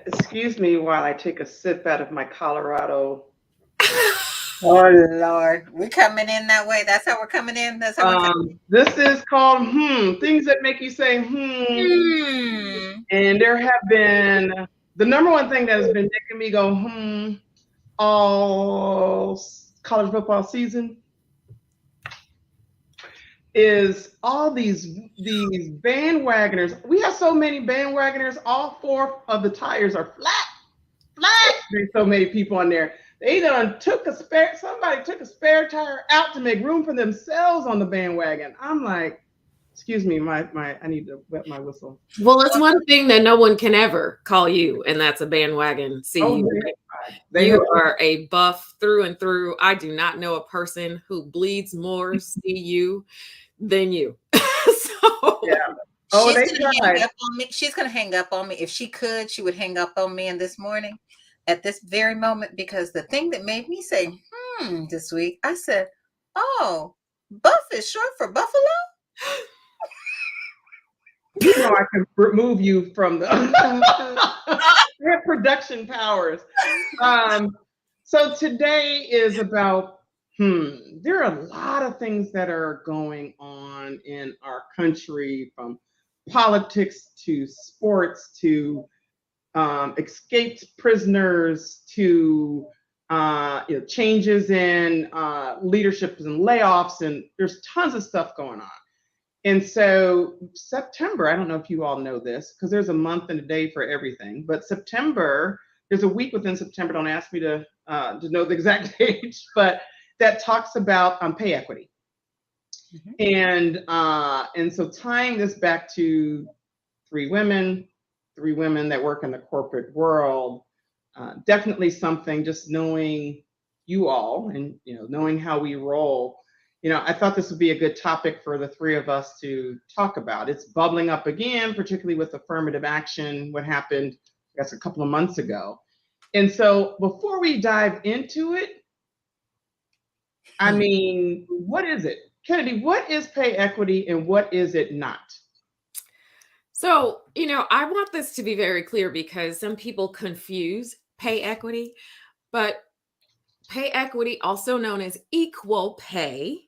Excuse me while I take a sip out of my Colorado. Oh Lord, we're coming in that way. That's how we're coming in. That's how we're coming. This is called things that make you say And there have been the number one thing that has been making me go all college football season is all these bandwagoners. We have so many bandwagoners. All four of the tires are flat. There's so many people on there. They done somebody took a spare tire out to make room for themselves on the bandwagon. I'm like, excuse me, I need to wet my whistle. Well, it's one thing that no one can ever call you, and that's a bandwagon CEO. You are a buff through and through. I do not know a person who bleeds more CU than you. So yeah. She's gonna hang up on me. If she could, she would hang up on me in this morning at this very moment, because the thing that made me say this week, I said, oh, buff is short for buffalo. You know I can remove you from the production powers. So today is about there are a lot of things that are going on in our country, from politics to sports to escaped prisoners to changes in leadership and layoffs, and there's tons of stuff going on. And so September, I don't know if you all know this, because there's a month and a day for everything, but September, there's a week within September, don't ask me to know the exact date, but that talks about pay equity. And so tying this back to three women that work in the corporate world, definitely something, just knowing you all and knowing how we roll. I thought this would be a good topic for the three of us to talk about. It's bubbling up again, particularly with affirmative action, what happened, I guess, a couple of months ago. And so before we dive into it, I mean, what is it? Kennedy, what is pay equity and what is it not? So, I want this to be very clear, because some people confuse pay equity, but pay equity, also known as equal pay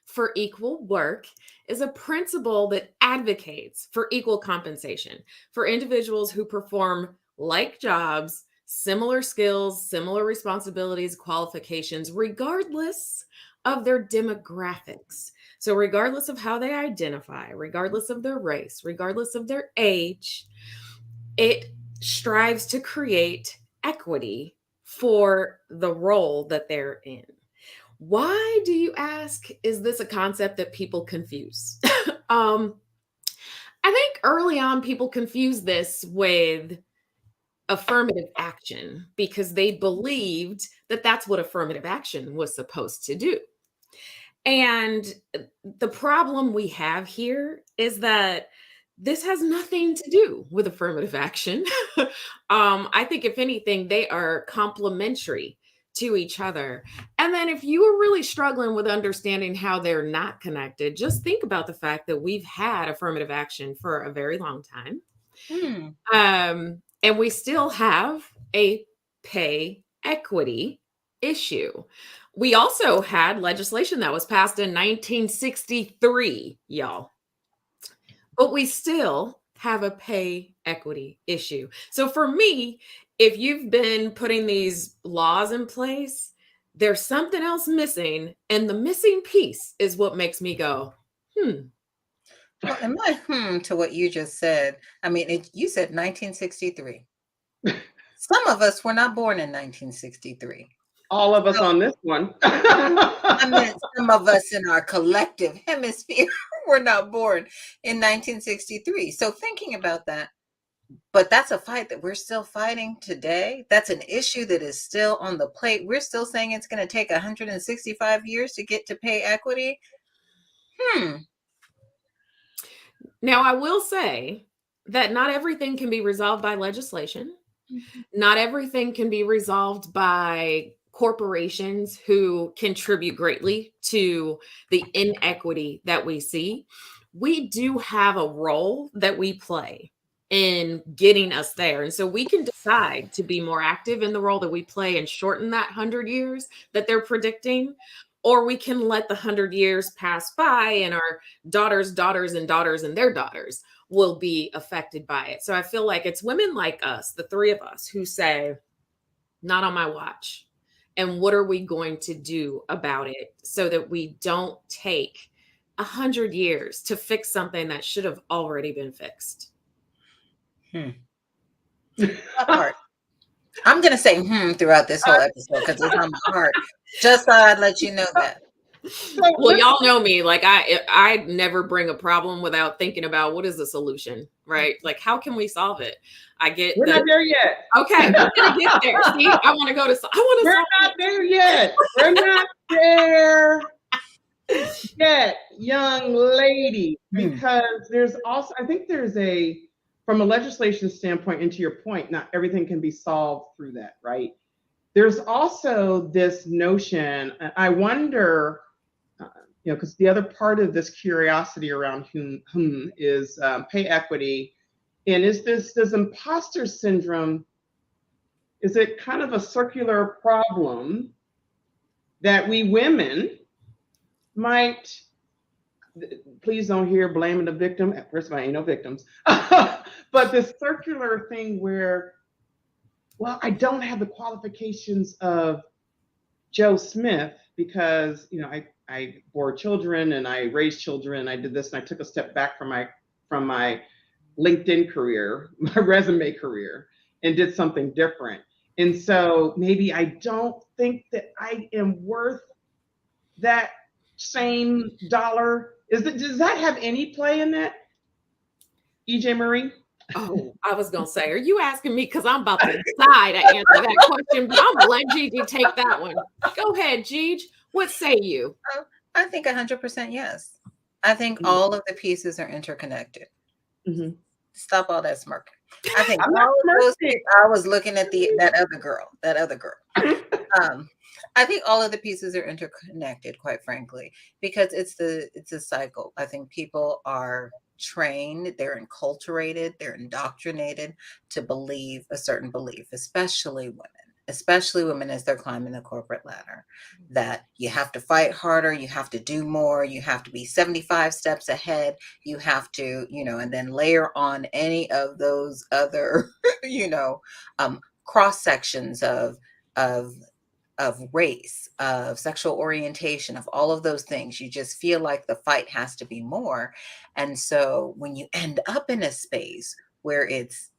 for equal work, is a principle that advocates for equal compensation for individuals who perform like jobs, similar skills, similar responsibilities, qualifications, regardless of their demographics. So regardless of how they identify, regardless of their race, regardless of their age, it strives to create equity for the role that they're in. Why, do you ask, is this a concept that people confuse? I think early on people confused this with affirmative action, because they believed that that's what affirmative action was supposed to do. And the problem we have here is that this has nothing to do with affirmative action. I think, if anything, they are complementary to each other. And then if you are really struggling with understanding how they're not connected, just think about the fact that we've had affirmative action for a very long time. And we still have a pay equity issue. We also had legislation that was passed in 1963, y'all. But we still have a pay equity issue. So for me, if you've been putting these laws in place, there's something else missing. And the missing piece is what makes me go, Well, and my to what you just said, I mean, you said 1963. Some of us were not born in 1963. All of us So on this one. I meant some of us in our collective hemisphere were not born in 1963. So thinking about that, but that's a fight that we're still fighting today. That's an issue that is still on the plate. We're still saying it's going to take 165 years to get to pay equity. Hmm. Now, I will say that not everything can be resolved by legislation. Not everything can be resolved by corporations who contribute greatly to the inequity that we see. We do have a role that we play in getting us there. And so we can decide to be more active in the role that we play and shorten that 100 years that they're predicting. Or we can let the 100 years pass by and our daughters, and their daughters will be affected by it. So I feel like it's women like us, the three of us, who say, not on my watch. And what are we going to do about it so that we don't take 100 years to fix something that should have already been fixed? That part. I'm going to say throughout this whole episode because it's on my heart. Just thought I'd let you know that. Well, y'all know me. Like I never bring a problem without thinking about what is the solution, right? Like how can we solve it? I get We're that. not there yet. Okay, we're gonna get there. See, I want to go to. I want to. We're not there yet. We're not there yet, young lady. Because there's also, I think there's from a legislation standpoint, and to your point, not everything can be solved through that, right? There's also this notion, I wonder, because the other part of this curiosity around whom is pay equity, and does imposter syndrome, is it kind of a circular problem that we women might, please don't hear blaming the victim. First of all, ain't no victims, but this circular thing where, well, I don't have the qualifications of Joe Smith because I bore children and I raised children and I did this and I took a step back from my LinkedIn career, my resume career, and did something different. And so maybe I don't think that I am worth that same dollar. Does that have any play in that, EJ Marie? Oh, I was gonna say, are you asking me? Because I'm about to decide to answer that question, but I'm gonna let Gigi take that one. Go ahead, Gigi. What say you? I think 100% yes. I think all of the pieces are interconnected. Mm-hmm. Stop all that smirking. I think all of those things, I was looking at that other girl. I think all of the pieces are interconnected, quite frankly, because it's a cycle. I think people are trained, they're enculturated, they're indoctrinated to believe a certain belief, especially women as they're climbing the corporate ladder, that you have to fight harder, you have to do more, you have to be 75 steps ahead, you have to, and then layer on any of those other, cross sections of race, of sexual orientation, of all of those things. You just feel like the fight has to be more. And so when you end up in a space where it's,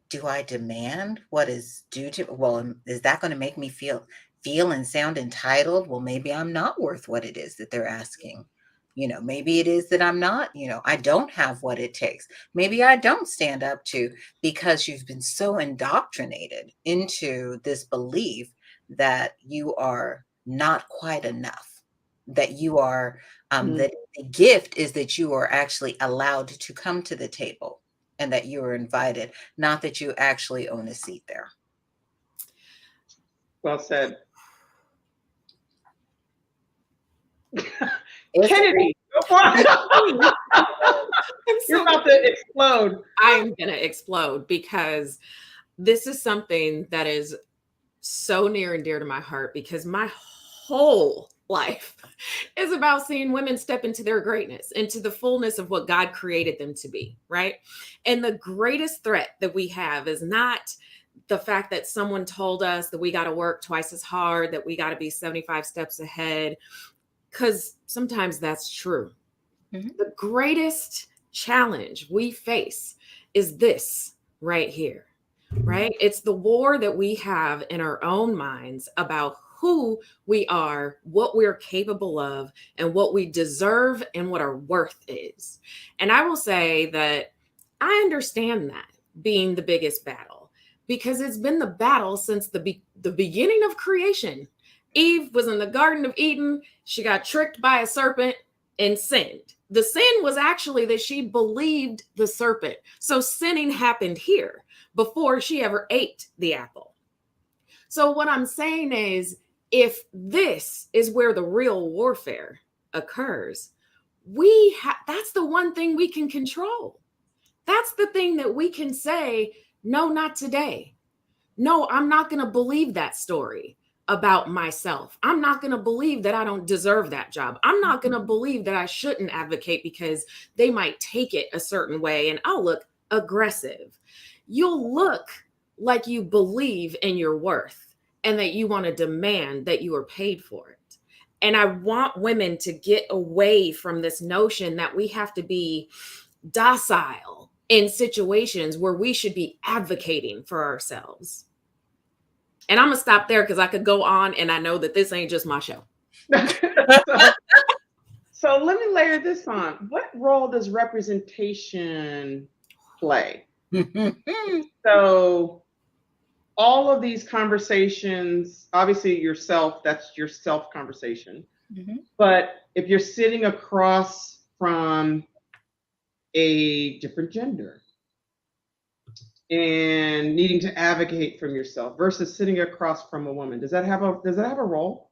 do I demand what is due to, well, is that going to make me feel and sound entitled? Well, maybe I'm not worth what it is that they're asking. Maybe it is that I'm not, I don't have what it takes. Maybe I don't stand up to, because you've been so indoctrinated into this belief that you are not quite enough, that you are, that the gift is that you are actually allowed to come to the table and that you are invited, not that you actually own a seat there. Well said. It's Kennedy, go for it. You're about to explode. I am going to explode because this is something that is so near and dear to my heart, because my whole life is about seeing women step into their greatness, into the fullness of what God created them to be, right? And the greatest threat that we have is not the fact that someone told us that we got to work twice as hard, that we got to be 75 steps ahead, because sometimes that's true. Mhm. The greatest challenge we face is this right here, right? It's the war that we have in our own minds about who we are, what we're capable of, and what we deserve and what our worth is. And I will say that I understand that being the biggest battle because it's been the battle since the beginning of creation. Eve was in the Garden of Eden. She got tricked by a serpent and sinned. The sin was actually that she believed the serpent. So sinning happened here before she ever ate the apple. So what I'm saying is, if this is where the real warfare occurs, that's the one thing we can control. That's the thing that we can say, no, not today. No, I'm not going to believe that story about myself. I'm not going to believe that I don't deserve that job. I'm not going to believe that I shouldn't advocate because they might take it a certain way and I'll look aggressive. You'll look like you believe in your worth and that you want to demand that you are paid for it. And I want women to get away from this notion that we have to be docile in situations where we should be advocating for ourselves. And I'm gonna stop there because I could go on, and I know that this ain't just my show. so, so let me layer this on. What role does representation play? So all of these conversations, obviously yourself, that's your self conversation. Mhm. But if you're sitting across from a different gender and needing to advocate from yourself versus sitting across from a woman, does that have a role?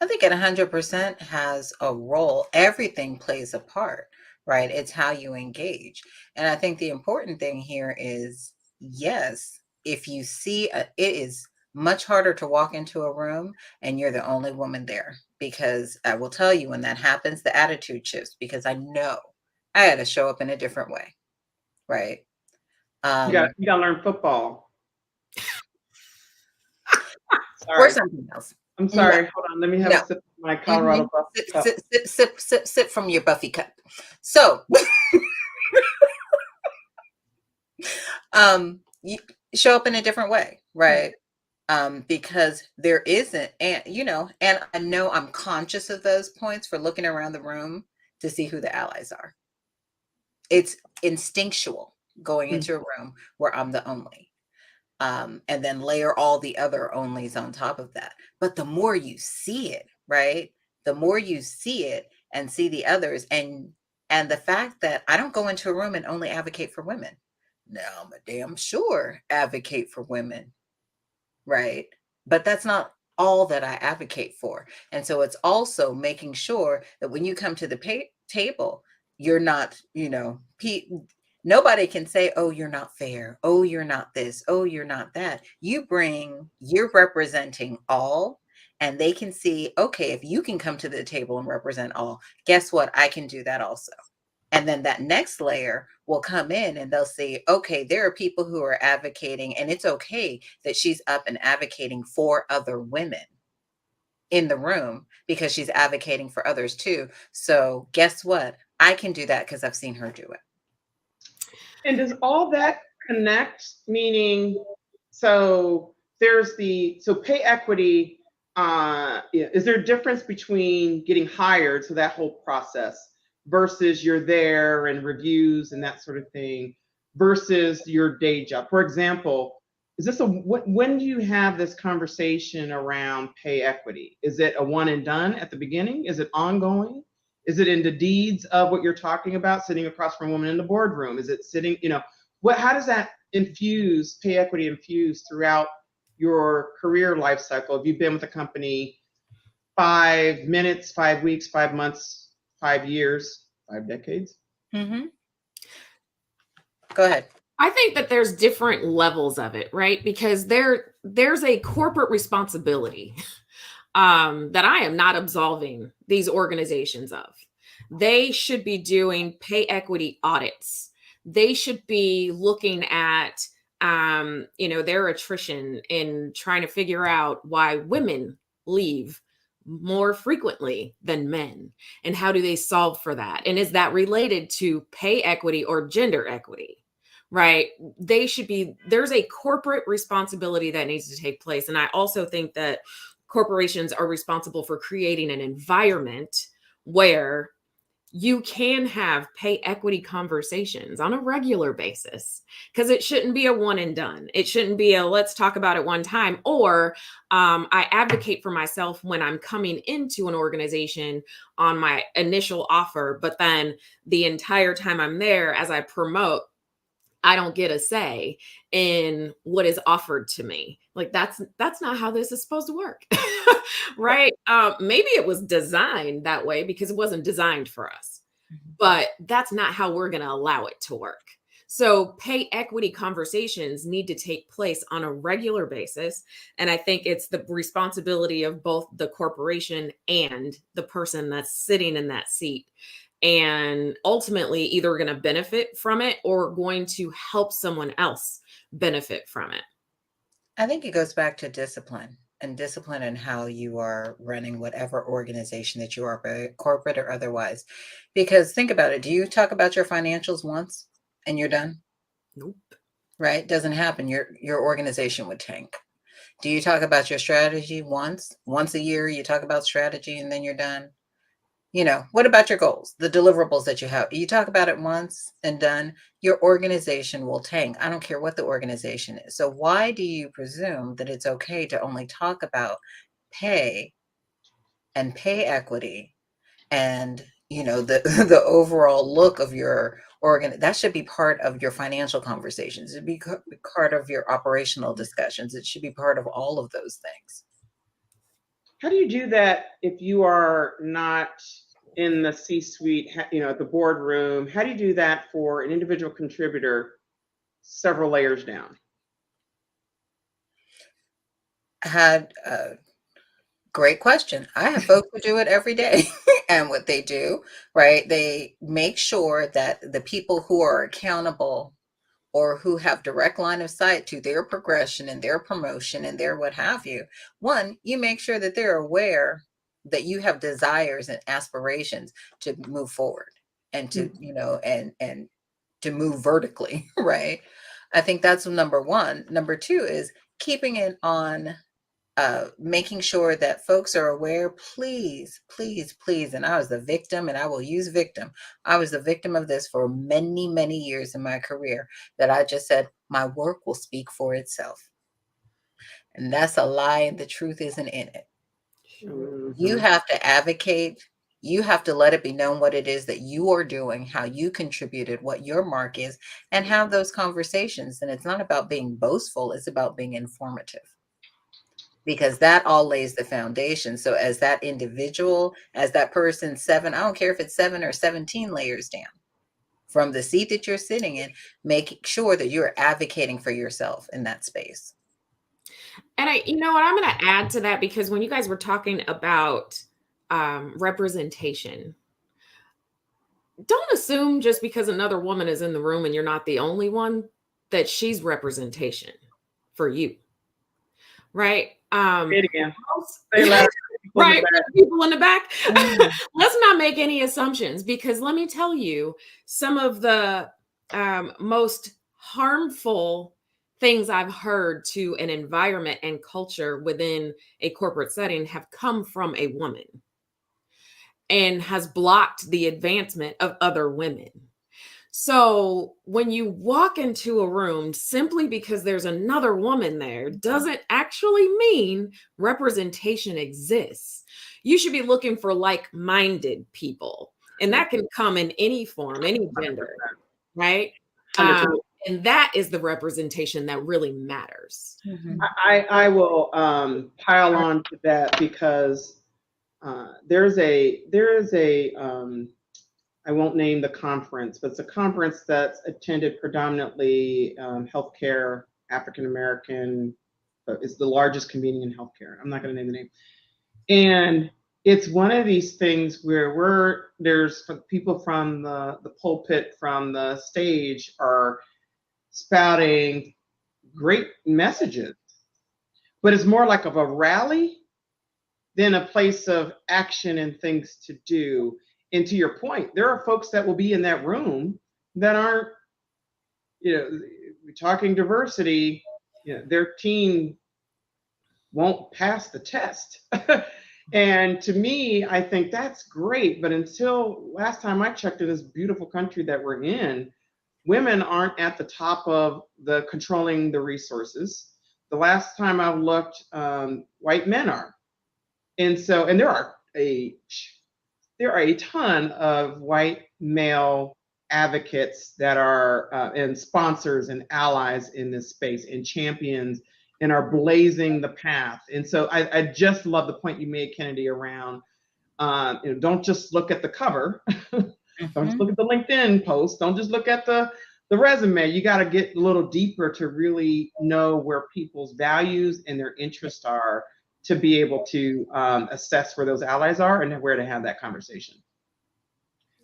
I think it 100% has a role. Everything plays a part, right? It's how you engage. And I think the important thing here is yes, if you see it is much harder to walk into a room and you're the only woman there, because I will tell you when that happens, the attitude shifts because I know I had to show up in a different way, right? You got Um, you got to learn football. or Sorry, something else. I'm No, sorry. Hold on, let me have a no. sip of my Mhm. Colorado Buff Sip, cup. sip, sip, sip, sip, sip from your Buffy cup. So, you show up in a different way, right? Because there isn't, and I know I'm conscious of those points for looking around the room to see who the allies are. It's instinctual going Mm. into a room where I'm the only. And then layer all the other onlys on top of that. But the more you see it, right? The more you see it and see the others, and the fact that I don't go into a room and only advocate for women. Now I'm a damn sure advocate for women, right? But that's not all that I advocate for. And so it's also making sure that when you come to the table, you're not, nobody can say, oh, you're not fair. Oh, you're not this. Oh, you're not that. You're representing all. And they can see, okay, if you can come to the table and represent all, guess what? I can do that also. And then that next layer will come in and they'll say, okay, there are people who are advocating, and it's okay that she's up and advocating for other women in the room because she's advocating for others too. So guess what? I can do that because I've seen her do it. And does all that connect? Meaning, so so pay equity. Yeah, is there a difference between getting hired, so that whole process, versus you're there and reviews and that sort of thing, versus your day job? For example, is this when do you have this conversation around pay equity? Is it a one and done at the beginning? Is it ongoing? Is it in the deeds of what you're talking about, sitting across from a woman in the boardroom? Is it sitting, how does that pay equity infuse throughout your career life cycle? Have you been with a company 5 minutes, 5 weeks, 5 months, 5 years, 5 decades? Mm-hmm. Go ahead. I think that there's different levels of it, right? Because there's a corporate responsibility that I am not absolving these organizations of. They should be doing pay equity audits. They should be looking at their attrition and trying to figure out why women leave more frequently than men? And how do they solve for that? And is that related to pay equity or gender equity? Right? They should be, there's a corporate responsibility that needs to take place. And I also think that corporations are responsible for creating an environment where you can have pay equity conversations on a regular basis, because it shouldn't be a one and done. It shouldn't be a let's talk about it one time. Or I advocate for myself when I'm coming into an organization on my initial offer, but then the entire time I'm there, as I promote, I don't get a say in what is offered to me. Like that's not how this is supposed to work. Right? Maybe it was designed that way because it wasn't designed for us. But that's not how we're going to allow it to work. So pay equity conversations need to take place on a regular basis. And I think it's the responsibility of both the corporation and the person that's sitting in that seat, and ultimately either going to benefit from it or going to help someone else benefit from it. I think it goes back to discipline, and discipline in how you are running whatever organization that you are, corporate or otherwise. Because think about it. Do you talk about your financials once and you're done? Nope. Right? Doesn't happen. Your organization would tank. Do you talk about your strategy once a year? You talk about strategy and then you're done? What about your goals, the deliverables that you have? You talk about it once and done, your organization will tank. I don't care what the organization is. So why do you presume that it's okay to only talk about pay and pay equity and the the overall look of your organ? That should be part of your financial conversations. It should be part of your operational discussions. It should be part of all of those things. How do you do that if you are not in the C-suite, at the boardroom? How do you do that for an individual contributor several layers down? I had Great question. I have folks who do it every day. And what they do, right, they make sure that the people who are accountable or who have direct line of sight to their progression and their promotion and their what have you, one, you make sure that they're aware that you have desires and aspirations to move forward and to, Mhm. and to move vertically, right? I think that's number one. Number two is keeping it on making sure that folks are aware, please, please, please. And I was the victim, and I will use victim. I was the victim of this for many, many years in my career, that I just said, my work will speak for itself. And that's a lie, and the truth isn't in it. You Mhm. have to advocate. You have to let it be known what it is that you are doing, how you contributed, what your mark is, and have those conversations. And it's not about being boastful, it's about being informative, because that all lays the foundation. So as that individual, as that person, I don't care if it's 7 or 17 layers down from the seat that you're sitting in, make sure that you're advocating for yourself in that space. And you know what, I'm going to add to that, because when you guys were talking about representation, don't assume just because another woman is in the room and you're not the only one that she's representation for you. Right? Say it again. Say it louder. People in the Right, back. people in the back. Mhm. Let's not make any assumptions, because let me tell you, some of the most harmful things I've heard to an environment and culture within a corporate setting have come from a woman, and has blocked the advancement of other women. So when you walk into a room simply because there's another woman there doesn't actually mean representation exists. You should be looking for like-minded people, and that can come in any form, any gender, 100%. right? Um, 100%. and that is the representation that really matters. Mhm. I will pile on to that, because there's a I won't name the conference, but it's a conference that's attended predominantly healthcare, African American. It's the largest convening in healthcare. I'm not going to name the name. And it's one of these things where there's people from the pulpit, from the stage, are spouting great messages, but it's more like of a rally than a place of action and things to do. And to your point, there are folks that will be in that room that aren't, we're talking diversity, their team won't pass the test. And to me, I think that's great. But until last time I checked in this beautiful country that we're in, women aren't at the top of the controlling the resources. The last time I looked, white men are. And there are a ton of white male advocates that are and sponsors and allies in this space and champions and are blazing the path. And so I just love the point you made, Kennedy, around don't just look at the cover. Don't just look at the LinkedIn post. Don't just look at the resume. You got to get a little deeper to really know where people's values and their interests are, to be able to assess where those allies are and where to have that conversation.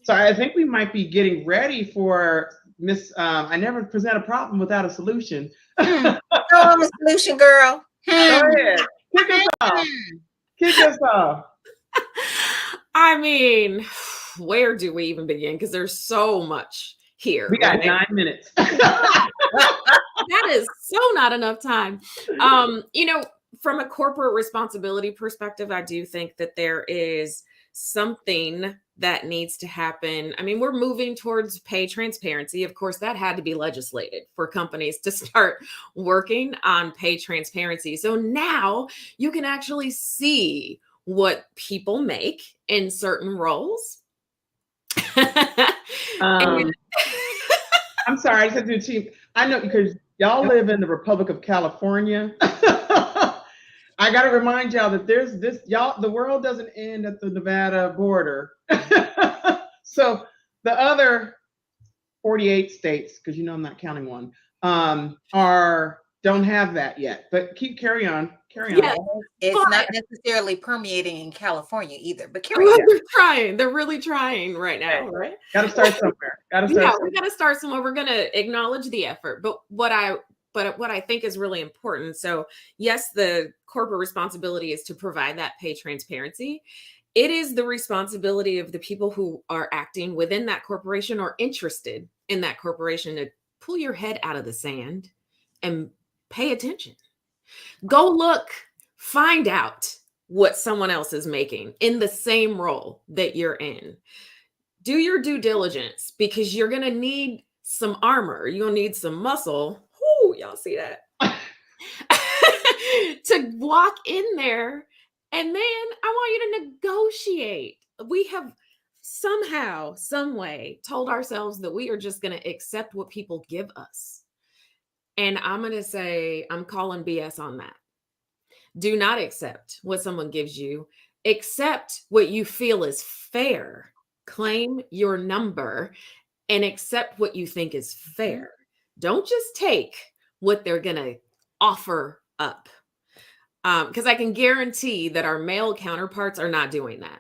So I think we might be getting ready for Miss. I never present a problem without a solution. No, I'm a solution girl. Go ahead, kick us off. Kick us off. I mean, where do we even begin? Because there's so much here. We got 9 minutes. That is so not enough time. From a corporate responsibility perspective, I do think that there is something that needs to happen. I mean, we're moving towards pay transparency. Of course, that had to be legislated for companies to start working on pay transparency. So now you can actually see what people make in certain roles. I'm sorry, I just have to do team. I know because y'all live in the Republic of California. I got to remind y'all that there's this, y'all, the world doesn't end at the Nevada border. So the other 48 states, because I'm not counting one, don't have that yet. But carry on. Yeah, it's not necessarily permeating in California either, but carry on. They're trying. They're really trying right now, right? Got to start somewhere. We got to start somewhere. We're going to acknowledge the effort. But what I think is really important. So yes, the corporate responsibility is to provide that pay transparency. It is the responsibility of the people who are acting within that corporation or interested in that corporation to pull your head out of the sand and pay attention. Go look, find out what someone else is making in the same role that you're in. Do your due diligence, because you're going to need some armor. You'll need some muscle. Whoo, y'all see that? To walk in there. And then I want you to negotiate. We have somehow, some way told ourselves that we are just going to accept what people give us. And I'm going to say, I'm calling BS on that. Do not accept what someone gives you. Accept what you feel is fair. Claim your number and accept what you think is fair. Don't just take what they're going to offer up. Because I can guarantee that our male counterparts are not doing that.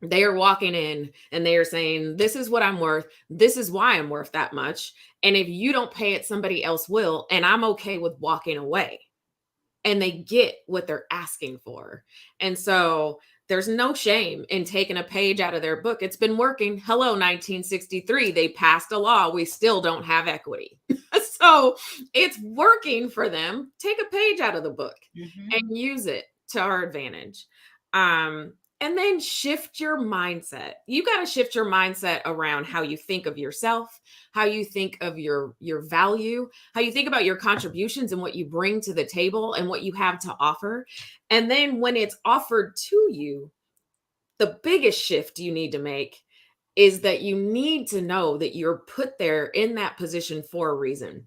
They are walking in and they are saying, this is what I'm worth. This is why I'm worth that much. And if you don't pay it, somebody else will. And I'm okay with walking away. And they get what they're asking for. And so there's no shame in taking a page out of their book. It's been working. Hello, 1963. They passed a law. We still don't have equity. So it's working for them. Take a page out of the book and use it to our advantage. And then shift your mindset. You got to shift your mindset around how you think of yourself, how you think of your value, how you think about your contributions and what you bring to the table and what you have to offer. And then when it's offered to you, the biggest shift you need to make is that you need to know that you're put there in that position for a reason.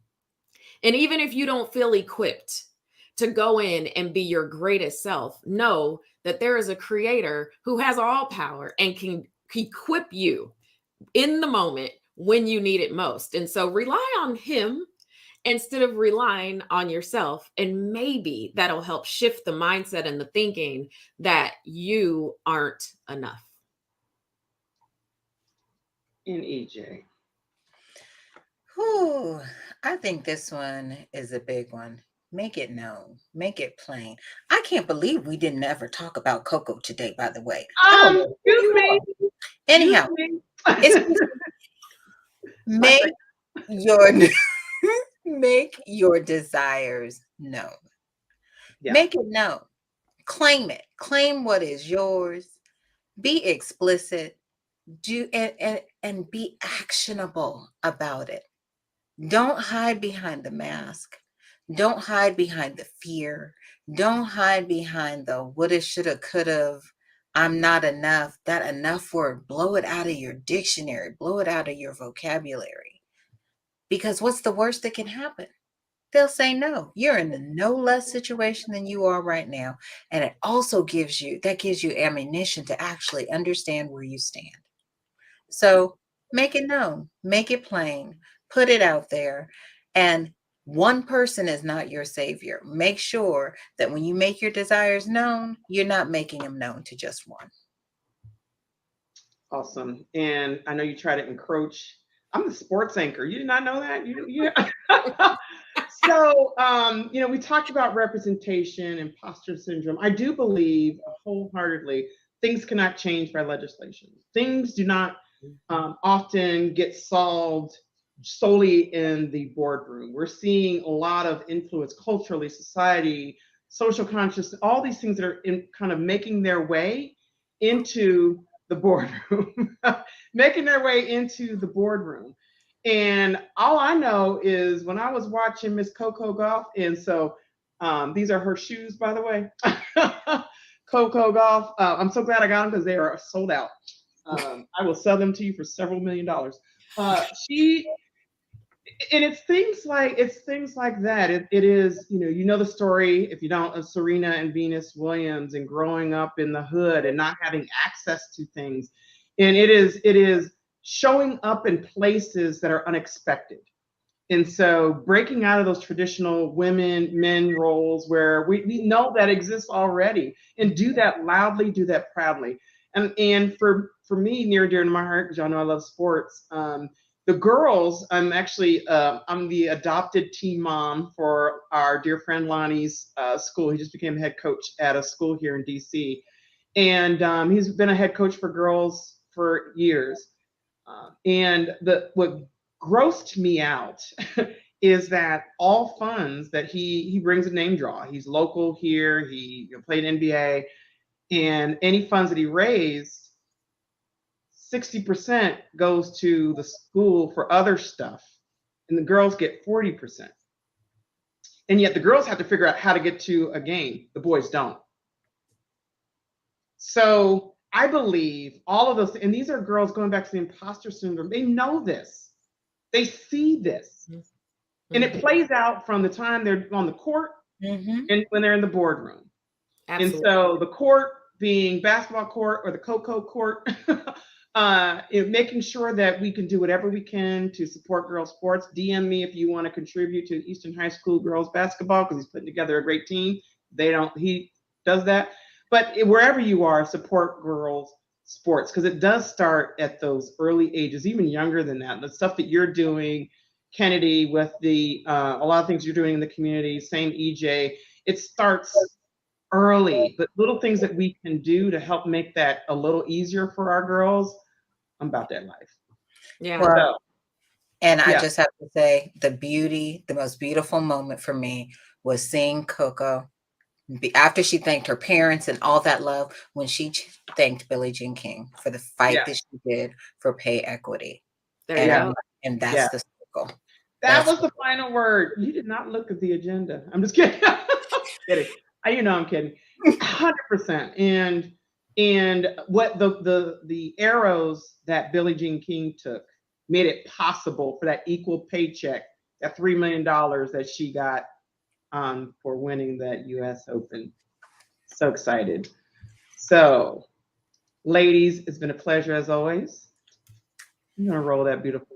And even if you don't feel equipped to go in and be your greatest self, know that there is a creator who has all power and can equip you in the moment when you need it most. And so rely on him instead of relying on yourself. And maybe that'll help shift the mindset and the thinking that you aren't enough. In EJ. Whew, I think this one is a big one. Make it known. Make it plain. I can't believe we didn't ever talk about Coco today, by the way. I don't know who Excuse you me. are. Anyhow, Excuse me. it's My make your make your desires known. yeah. Make it known. Claim it. Claim what is yours. Be explicit. Do and be actionable about it. Don't hide behind the mask. Don't hide behind the fear. Don't hide behind the woulda, shoulda, coulda. I'm not enough. That enough word, blow it out of your dictionary, blow it out of your vocabulary. Because what's the worst that can happen? They'll say no. You're in a no less situation than you are right now. And it also gives you ammunition to actually understand where you stand. So make it known, make it plain, put it out there. And one person is not your savior. Make sure that when you make your desires known, you're not making them known to just one. Awesome. And I know you try to encroach. I'm the sports anchor. You did not know that? So, we talked about representation, imposter syndrome. I do believe wholeheartedly things cannot change by legislation. Things do not often get solved solely in the boardroom. We're seeing a lot of influence culturally, society, social consciousness, all these things that are in kind of making their way into the boardroom, making their way into the boardroom. And all I know is when I was watching Miss Coco Golf, and so these are her shoes, by the way. Coco Golf. I'm so glad I got them because they are sold out. I will sell them to you for several $1,000,000. She and it's things like that. It is, the story, if you don't, of Serena and Venus Williams and growing up in the hood and not having access to things. And it is showing up in places that are unexpected. And so breaking out of those traditional women, men roles where we know that exists already, and do that loudly, do that proudly. And for me, near and dear to my heart, because y'all know I love sports. The girls, I'm the adopted team mom for our dear friend Lonnie's school. He just became head coach at a school here in DC. And he's been a head coach for girls for years. And what grossed me out is that all funds that he brings a name draw. He's local here. He played NBA, and any funds that he raised, 60% goes to the school for other stuff, and the girls get 40%. And yet the girls have to figure out how to get to a game. The boys don't. So I believe all of those, and these are girls going back to the imposter syndrome. They know this. They see this. And it plays out from the time they're on the court and when they're in the boardroom. Absolutely. And so the court being basketball court or the Coco court, making sure that we can do whatever we can to support girls sports. DM me if you want to contribute to Eastern High School girls basketball, because he's putting together a great team. He does that. But wherever you are, support girls sports, because it does start at those early ages, even younger than that. The stuff that you're doing, Kennedy, with a lot of things you're doing in the community, same EJ, it starts early, but little things that we can do to help make that a little easier for our girls. I'm about that life. Yeah. Well, and I Yeah. just have to say, the most beautiful moment for me was seeing Coco after she thanked her parents and all that love, when she thanked Billie Jean King for the fight Yeah. that she did for pay equity. There you Yeah. go. And that's Yeah. the circle. That That's was the final word. You did not look at the agenda. I'm just kidding. Kidding. I'm kidding. 100%. And what the arrows that Billie Jean King took made it possible for that equal paycheck, that $3 million that she got for winning that US Open. So excited. So, ladies, it's been a pleasure as always. I'm gonna roll that beautiful